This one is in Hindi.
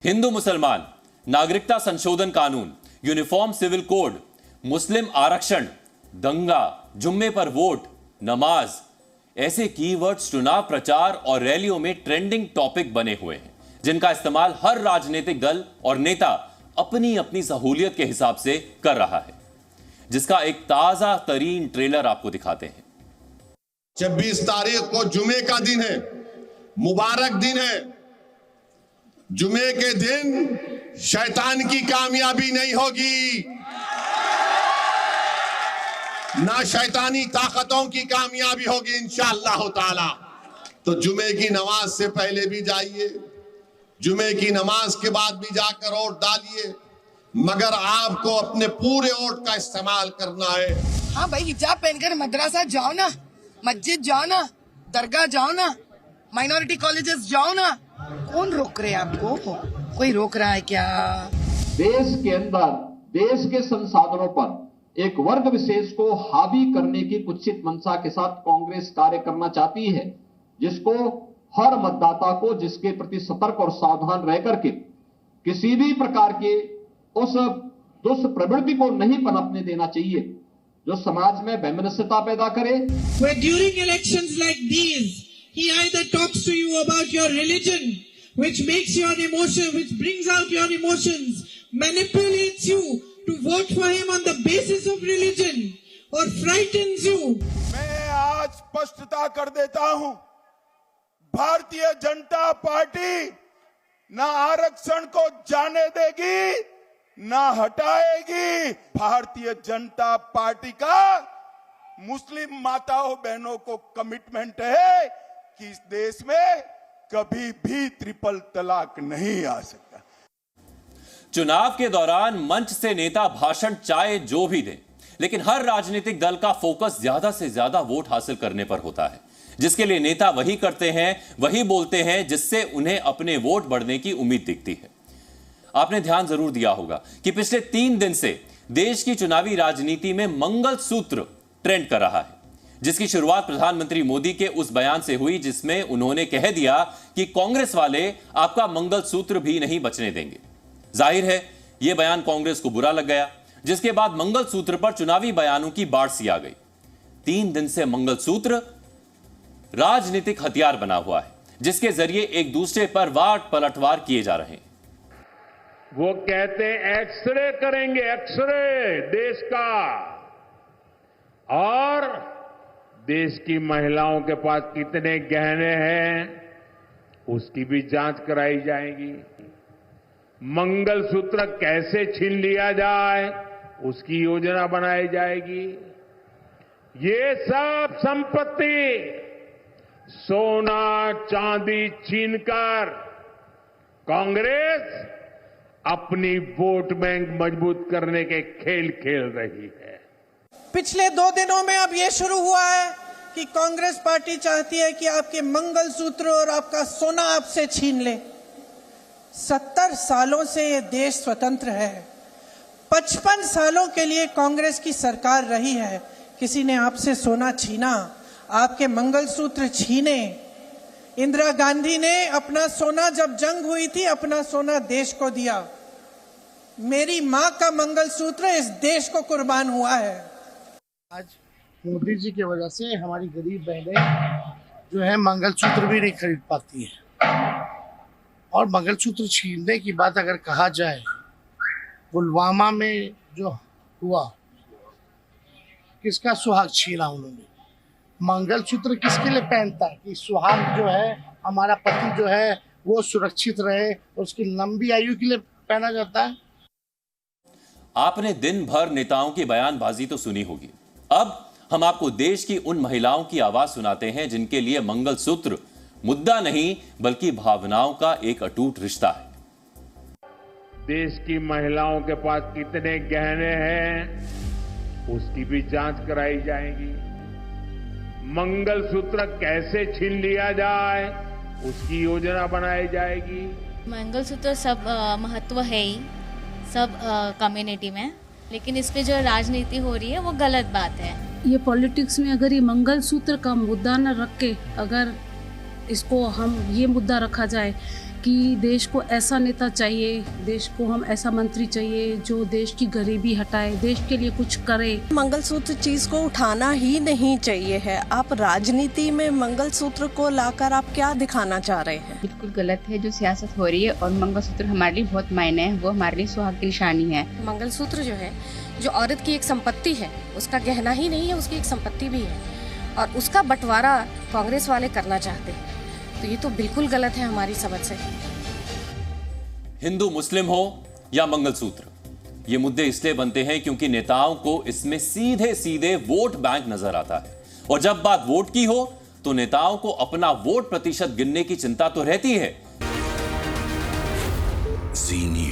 हिंदू मुसलमान, नागरिकता संशोधन कानून, यूनिफॉर्म सिविल कोड, मुस्लिम आरक्षण, दंगा, जुम्मे पर वोट, नमाज, ऐसे कीवर्ड्स चुनाव प्रचार और रैलियों में ट्रेंडिंग टॉपिक बने हुए हैं, जिनका इस्तेमाल हर राजनीतिक दल और नेता अपनी अपनी सहूलियत के हिसाब से कर रहा है, जिसका एक ताजा तरीन ट्रेलर आपको दिखाते हैं। 26 तारीख को जुमे का दिन है, मुबारक दिन है। जुमे के दिन शैतान की कामयाबी नहीं होगी, ना शैतानी ताकतों की कामयाबी होगी इंशाअल्लाह ताला। तो जुमे की नमाज से पहले भी जाइए, जुमे की नमाज के बाद भी जाकर वोट डालिए, मगर आपको अपने पूरे वोट का इस्तेमाल करना है। हाँ भाई, हिजाब पहनकर मदरसा जाओ ना, मस्जिद जाओ ना, दरगाह जाओ ना, माइनॉरिटी कॉलेजेस जाओ ना। कौन रोक रहे हैं आपको? कोई रोक रहा है क्या? देश के अंदर देश के संसाधनों पर एक वर्ग विशेष को हावी करने की कुत्सित मंशा के साथ कांग्रेस कार्य करना चाहती है, जिसको हर मतदाता को जिसके प्रति सतर्क और सावधान रह करके किसी भी प्रकार के उस दुष्प्रवृत्ति को नहीं पनपने देना चाहिए जो समाज में वैमनस्यता पैदा करे। During elections like these, he either talks to you about your religion, which makes your emotion, which brings out your emotions, manipulates you to vote for him on the basis of religion, or frightens you. मैं आज स्पष्टता कर देता हूं, भारतीय जनता पार्टी ना आरक्षण को जाने देगी ना हटाएगी। भारतीय जनता पार्टी का मुस्लिम माताओं बहनों को कमिटमेंट है कि इस देश में कभी भी ट्रिपल तलाक नहीं आ सकता। चुनाव के दौरान मंच से नेता भाषण चाहे जो भी दें, लेकिन हर राजनीतिक दल का फोकस ज्यादा से ज्यादा वोट हासिल करने पर होता है, जिसके लिए नेता वही करते हैं, वही बोलते हैं, जिससे उन्हें अपने वोट बढ़ने की उम्मीद दिखती है। आपने ध्यान जरूर दिया होगा कि पिछले 3 दिन से देश की चुनावी राजनीति में मंगलसूत्र ट्रेंड कर रहा है, जिसकी शुरुआत प्रधानमंत्री मोदी के उस बयान से हुई जिसमें उन्होंने कह दिया कि कांग्रेस वाले आपका मंगलसूत्र भी नहीं बचने देंगे। जाहिर है यह बयान कांग्रेस को बुरा लग गया, जिसके बाद मंगलसूत्र पर चुनावी बयानों की बाढ़ सी आ गई। 3 दिन से मंगलसूत्र राजनीतिक हथियार बना हुआ है, जिसके जरिए एक दूसरे पर वार पलटवार किए जा रहे हैं। वो कहते हैं एक्सरे करेंगे, एक्सरे देश का, और देश की महिलाओं के पास कितने गहने हैं उसकी भी जांच कराई जाएगी। मंगलसूत्र कैसे छीन लिया जाए उसकी योजना बनाई जाएगी। ये सब संपत्ति सोना चांदी छीनकर कांग्रेस अपनी वोट बैंक मजबूत करने के खेल खेल रही है। पिछले 2 दिनों में अब ये शुरू हुआ है कि कांग्रेस पार्टी चाहती है कि आपके मंगलसूत्र और आपका सोना आपसे छीन ले। 70 सालों से ये देश स्वतंत्र है, 55 सालों के लिए कांग्रेस की सरकार रही है। किसी ने आपसे सोना छीना, आपके मंगलसूत्र छीने। इंदिरा गांधी ने अपना सोना, जब जंग हुई थी, अपना सोना देश को दिया। मेरी मां का मंगलसूत्र इस देश को कुर्बान हुआ है। आज मोदी जी की वजह से हमारी गरीब बहनें जो है मंगलसूत्र भी नहीं खरीद पाती हैं। और मंगलसूत्र छीनने की बात अगर कहा जाए, पुलवामा में जो हुआ, किसका सुहाग छीना उन्होंने? मंगलसूत्र किसके लिए पहनता है? कि सुहाग जो है, हमारा पति जो है वो सुरक्षित रहे, उसकी लंबी आयु के लिए पहना जाता है। आपने दिन भर नेताओं की बयानबाजी तो सुनी होगी। अब हम आपको देश की उन महिलाओं की आवाज सुनाते हैं जिनके लिए मंगलसूत्र मुद्दा नहीं बल्कि भावनाओं का एक अटूट रिश्ता है। देश की महिलाओं के पास कितने गहने हैं उसकी भी जांच कराई जाएगी। मंगलसूत्र कैसे छीन लिया जाए उसकी योजना बनाई जाएगी। मंगलसूत्र सब महत्व है ही सब कम्युनिटी में, लेकिन इस पे जो राजनीति हो रही है वो गलत बात है। ये पॉलिटिक्स में अगर ये मंगलसूत्र का मुद्दा न रख के अगर इसको हम ये मुद्दा रखा जाए कि देश को ऐसा नेता चाहिए, देश को हम ऐसा मंत्री चाहिए जो देश की गरीबी हटाए, देश के लिए कुछ करे। मंगलसूत्र चीज को उठाना ही नहीं चाहिए है। आप राजनीति में मंगलसूत्र को लाकर आप क्या दिखाना चाह रहे हैं? बिल्कुल गलत है जो सियासत हो रही है, और मंगलसूत्र हमारे लिए बहुत मायने है, वो हमारे लिए सुहाग की निशानी है। मंगलसूत्र जो है, जो औरत की एक संपत्ति है, उसका गहना ही नहीं है, उसकी एक संपत्ति भी है, और उसका बंटवारा कांग्रेस वाले करना चाहते हैं, तो ये तो बिल्कुल गलत है हमारी समझ से। हिंदू मुस्लिम हो या मंगलसूत्र, ये मुद्दे इसलिए बनते हैं क्योंकि नेताओं को इसमें सीधे सीधे वोट बैंक नजर आता है, और जब बात वोट की हो तो नेताओं को अपना वोट प्रतिशत गिनने की चिंता तो रहती है। जी न्यूज़।